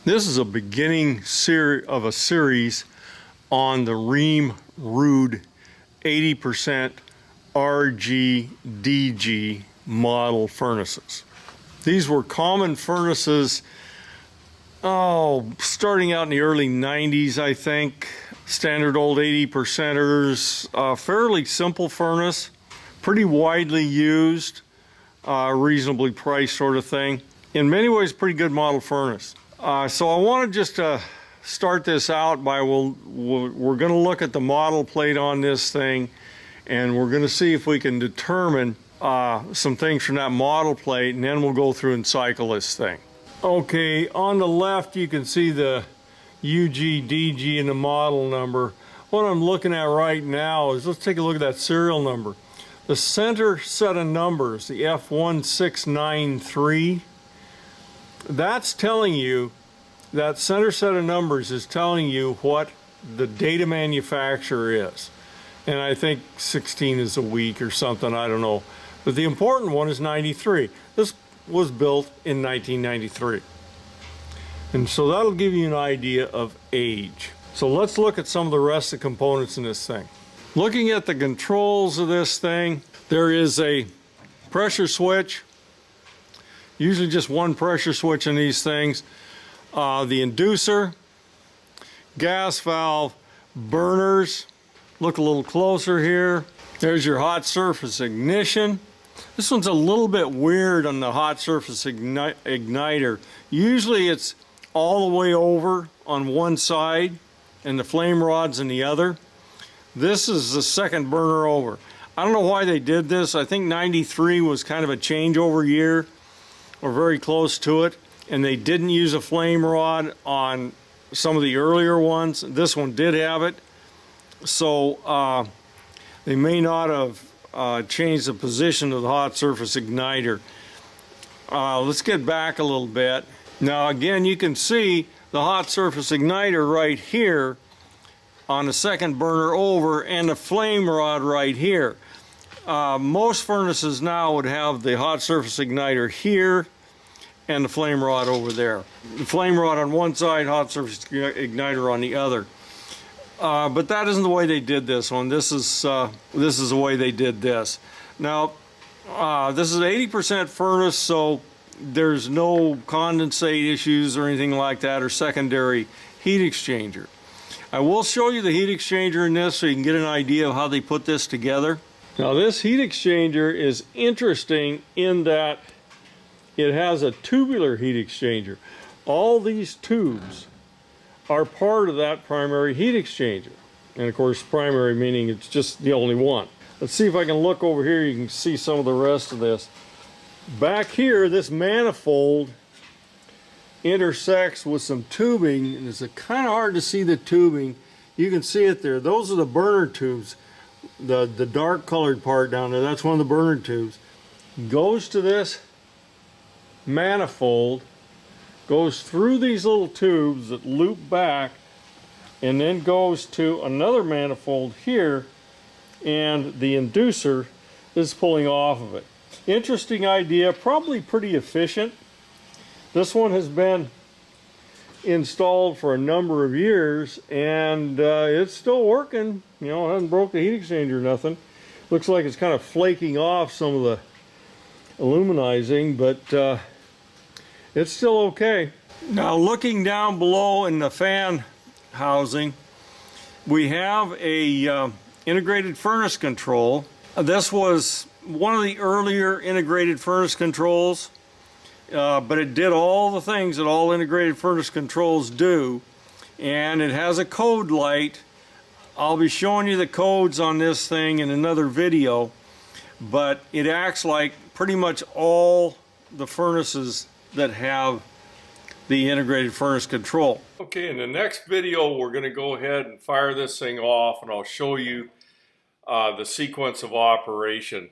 This is a beginning of a series on the Rheem Ruddd 80% RGDG model furnaces. These were common furnaces, starting out in the early 90s, I think. Standard old 80%ers, fairly simple furnace, pretty widely used, reasonably priced sort of thing. In many ways, pretty good model furnace. So I want to just start this out by, we're going to look at the model plate on this thing, and we're going to see if we can determine some things from that model plate, and then we'll go through and cycle this thing. Okay, on the left you can see the UGDG and the model number. What I'm looking at right now is, let's take a look at that serial number. The center set of numbers, the F1693, that's telling you, that center set of numbers is telling you what the data manufacturer is. And I think 16 is a week or something, I don't know. But the important one is 93. This was built in 1993. And so that'll give you an idea of age. So let's look at some of the rest of the components in this thing. Looking at the controls of this thing, there is a pressure switch, usually just one pressure switch in these things. The inducer, gas valve, burners. Look a little closer here. There's your hot surface ignition. This one's a little bit weird on the hot surface igniter. Usually it's all the way over on one side and the flame rod's in the other. This is the second burner over. I don't know why they did this. I think 93 was kind of a changeover year, or very close to it, and they didn't use a flame rod on some of the earlier ones. This one did have it, so they may not have changed the position of the hot surface igniter. Let's get back a little bit. Now again, you can see the hot surface igniter right here on the second burner over, and the flame rod right here. Most furnaces now would have the hot surface igniter here and the flame rod over there. The flame rod on one side, hot surface igniter on the other. But that isn't the way they did this one. This is the way they did this. Now, this is an 80% furnace, so there's no condensate issues or anything like that, or secondary heat exchanger. I will show you the heat exchanger in this so you can get an idea of how they put this together. Now this heat exchanger is interesting in that it has a tubular heat exchanger. All these tubes are part of that primary heat exchanger. And of course, primary meaning it's just the only one. Let's see if I can look over here. You can see some of the rest of this. Back here, this manifold intersects with some tubing, and it's kind of hard to see the tubing. You can see it there. Those are the burner tubes. The dark colored part down there, that's one of the burner tubes. Goes to this manifold, goes through these little tubes that loop back, and then goes to another manifold here, and the inducer is pulling off of it. Interesting idea, probably pretty efficient. This one has been installed for a number of years, and it's still working. You know, it hasn't broke the heat exchanger or nothing. Looks like it's kind of flaking off some of the aluminizing, but it's still okay. Now looking down below in the fan housing, we have a integrated furnace control. This was one of the earlier integrated furnace controls, but it did all the things that all integrated furnace controls do, and it has a code light. I'll be showing you the codes on this thing in another video, but it acts like pretty much all the furnaces that have the integrated furnace control. Okay, in the next video we're going to go ahead and fire this thing off, and I'll show you the sequence of operation.